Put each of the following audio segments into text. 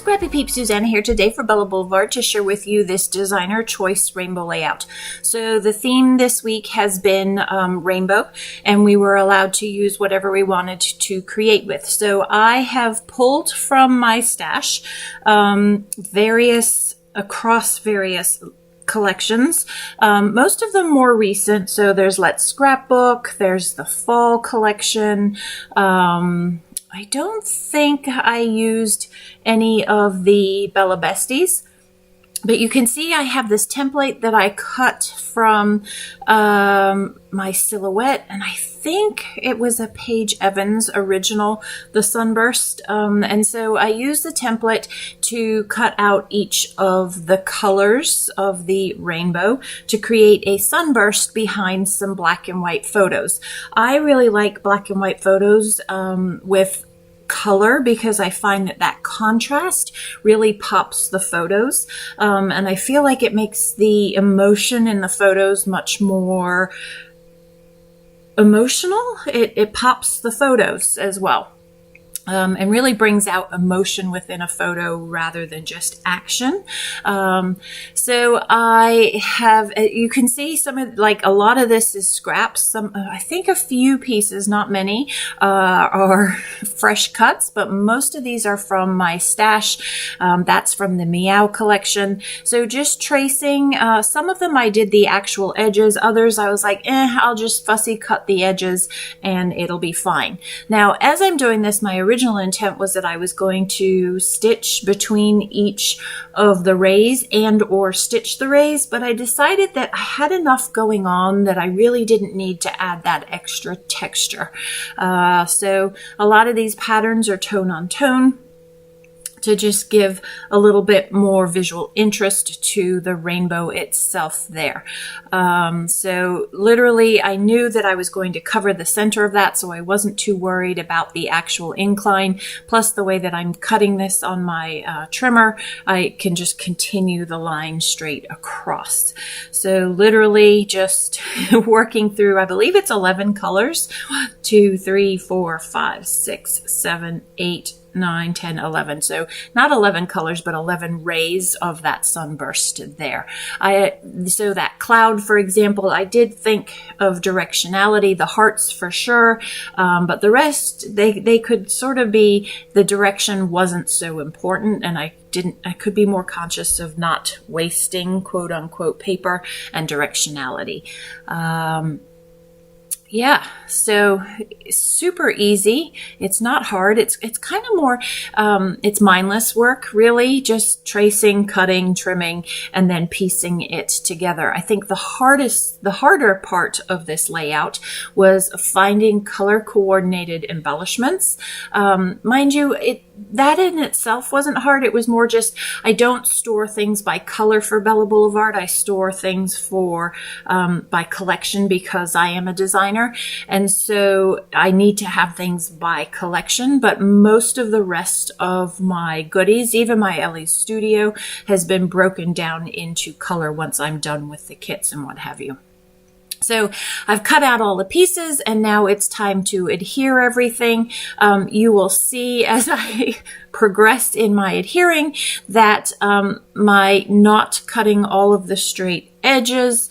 Scrappy Peep, Suzanna here today for Bella Boulevard to share with you this designer choice rainbow layout. So the theme this week has been rainbow, and we were allowed to use whatever we wanted to create with. So I have pulled from my stash across various collections, most of them more recent. So there's Let's Scrapbook, there's the fall collection. I don't think I used any of the Bella Besties, but you can see I have this template that I cut from my silhouette, and I think it was a Paige Evans original, the Sunburst. And so I used the template to cut out each of the colors of the rainbow to create a sunburst behind some black and white photos. I really like black and white photos with color because I find that contrast really pops the photos, and I feel like it makes the emotion in the photos much more emotional. It pops the photos as well. And really brings out emotion within a photo rather than just action. So I have, you can see some of, like, a lot of this is scraps. Some, I think a few pieces, not many, are fresh cuts, but most of these are from my stash. That's from the Meow collection. So just tracing, some of them I did the actual edges. Others I was like, I'll just fussy cut the edges and it'll be fine. Now, as I'm doing this, my original intent was that I was going to stitch between each of the rays and or stitch the rays, but I decided that I had enough going on that I really didn't need to add that extra texture. So a lot of these patterns are tone on tone, to just give a little bit more visual interest to the rainbow itself there. So literally I knew that I was going to cover the center of that, so I wasn't too worried about the actual incline. Plus the way that I'm cutting this on my trimmer, I can just continue the line straight across. So literally just working through, I believe it's 11 colors. 1, 2, 3, 4, 5, 6, 7, 8, 9, 10, 11. So not 11 colors, but 11 rays of that sunburst there. So that cloud, for example, I did think of directionality, the hearts for sure, but the rest, they could sort of be, the direction wasn't so important, and I could be more conscious of not wasting quote unquote paper and directionality. Yeah, so super easy. It's not hard. It's kind of more, it's mindless work, really, just tracing, cutting, trimming, and then piecing it together. I think the harder part of this layout was finding color coordinated embellishments. Mind you, that in itself wasn't hard. It was more just, I don't store things by color for Bella Boulevard. I store things for by collection because I am a designer. And so I need to have things by collection, but most of the rest of my goodies, even my Ellie's Studio, has been broken down into color once I'm done with the kits and what have you. So I've cut out all the pieces, and now it's time to adhere everything. You will see as I progressed in my adhering that my not cutting all of the straight edges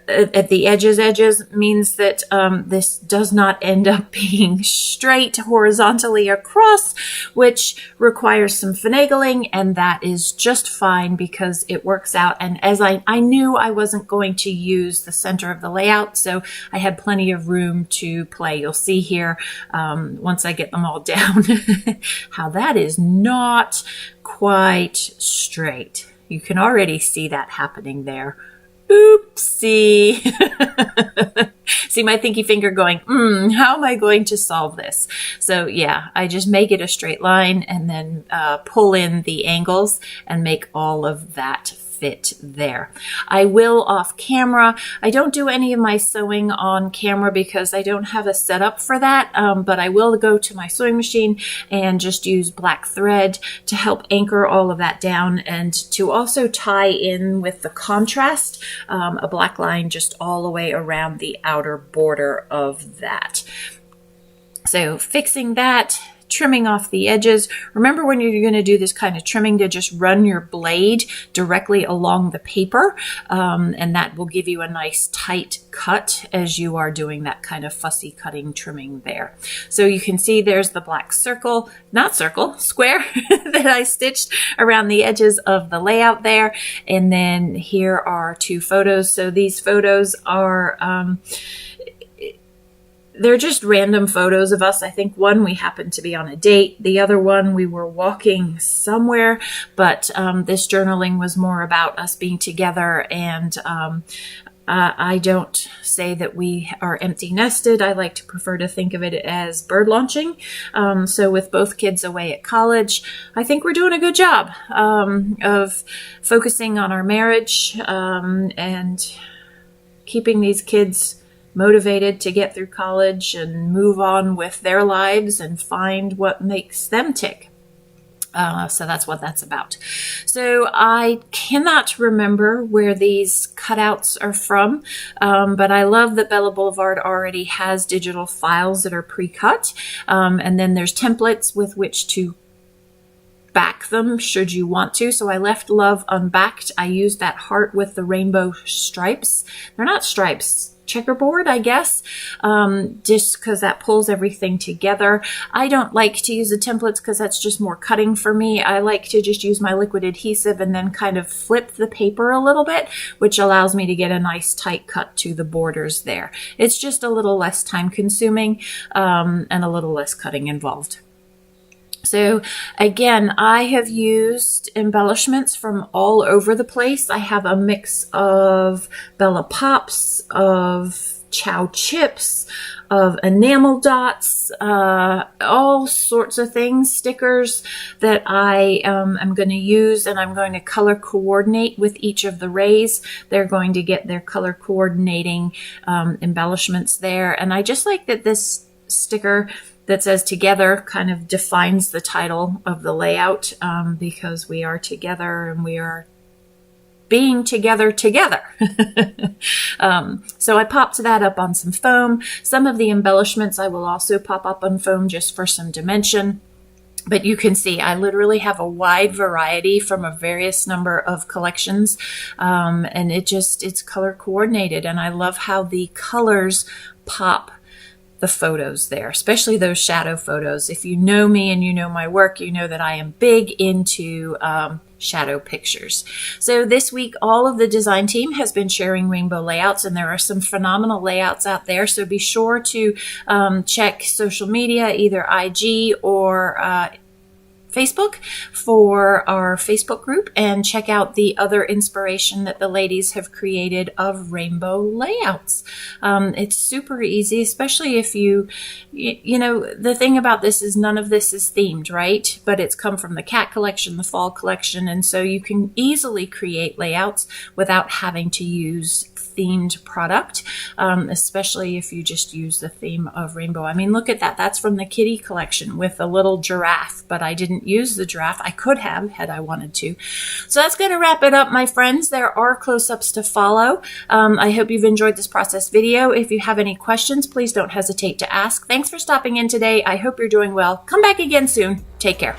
at the edges means that this does not end up being straight horizontally across, which requires some finagling, and that is just fine because it works out. And as I knew I wasn't going to use the center of the layout, so I had plenty of room to play. You'll see here, once I get them all down, how that is not quite straight. You can already see that happening there. Oopsie. See my thinky finger going, how am I going to solve this? So yeah, I just make it a straight line and then pull in the angles and make all of that fit there. I will off camera. I don't do any of my sewing on camera because I don't have a setup for that, but I will go to my sewing machine and just use black thread to help anchor all of that down and to also tie in with the contrast, a black line just all the way around the outer border of that. So fixing that, trimming off the edges. Remember, when you're going to do this kind of trimming, to just run your blade directly along the paper, and that will give you a nice tight cut as you are doing that kind of fussy cutting trimming there. So you can see there's the black circle, not circle, square that I stitched around the edges of the layout there. And then here are 2 photos. So these photos are they're just random photos of us. I think one, we happened to be on a date. The other one, we were walking somewhere, but this journaling was more about us being together. And I don't say that we are empty nested. I like to prefer to think of it as bird launching. So with both kids away at college, I think we're doing a good job of focusing on our marriage and keeping these kids motivated to get through college and move on with their lives and find what makes them tick. So that's what that's about. So I cannot remember where these cutouts are from, but I love that Bella Boulevard already has digital files that are pre-cut, and then there's templates with which to back them should you want to. So I left Love unbacked. I used that heart with the rainbow stripes. They're not stripes. Checkerboard, I guess, just because that pulls everything together. I don't like to use the templates because that's just more cutting for me. I like to just use my liquid adhesive and then kind of flip the paper a little bit, which allows me to get a nice tight cut to the borders there. It's just a little less time consuming and a little less cutting involved. So again, I have used embellishments from all over the place. I have a mix of Bella Pops, of Chow Chips, of enamel dots, all sorts of things, stickers that I am going to use, and I'm going to color coordinate with each of the rays. They're going to get their color coordinating embellishments there. And I just like that this sticker that says together kind of defines the title of the layout, because we are together and we are being together. So I popped that up on some foam. Some of the embellishments I will also pop up on foam just for some dimension. But you can see I literally have a wide variety from a various number of collections, and it's color coordinated, and I love how the colors pop the photos there, especially those shadow photos. If you know me and you know my work, you know that I am big into shadow pictures. So this week, all of the design team has been sharing rainbow layouts, and there are some phenomenal layouts out there. So be sure to check social media, either IG or Facebook, for our Facebook group, and check out the other inspiration that the ladies have created of rainbow layouts. It's super easy, especially if you know, the thing about this is none of this is themed, right? But it's come from the cat collection, the fall collection, and so you can easily create layouts without having to use themed product, especially if you just use the theme of rainbow. I mean, look at that. That's from the kitty collection with a little giraffe, but I didn't use the giraffe. I could have had I wanted to. So that's going to wrap it up, my friends. There are close-ups to follow. I hope you've enjoyed this process video. If you have any questions, please don't hesitate to ask. Thanks for stopping in today. I hope you're doing well. Come back again soon. Take care.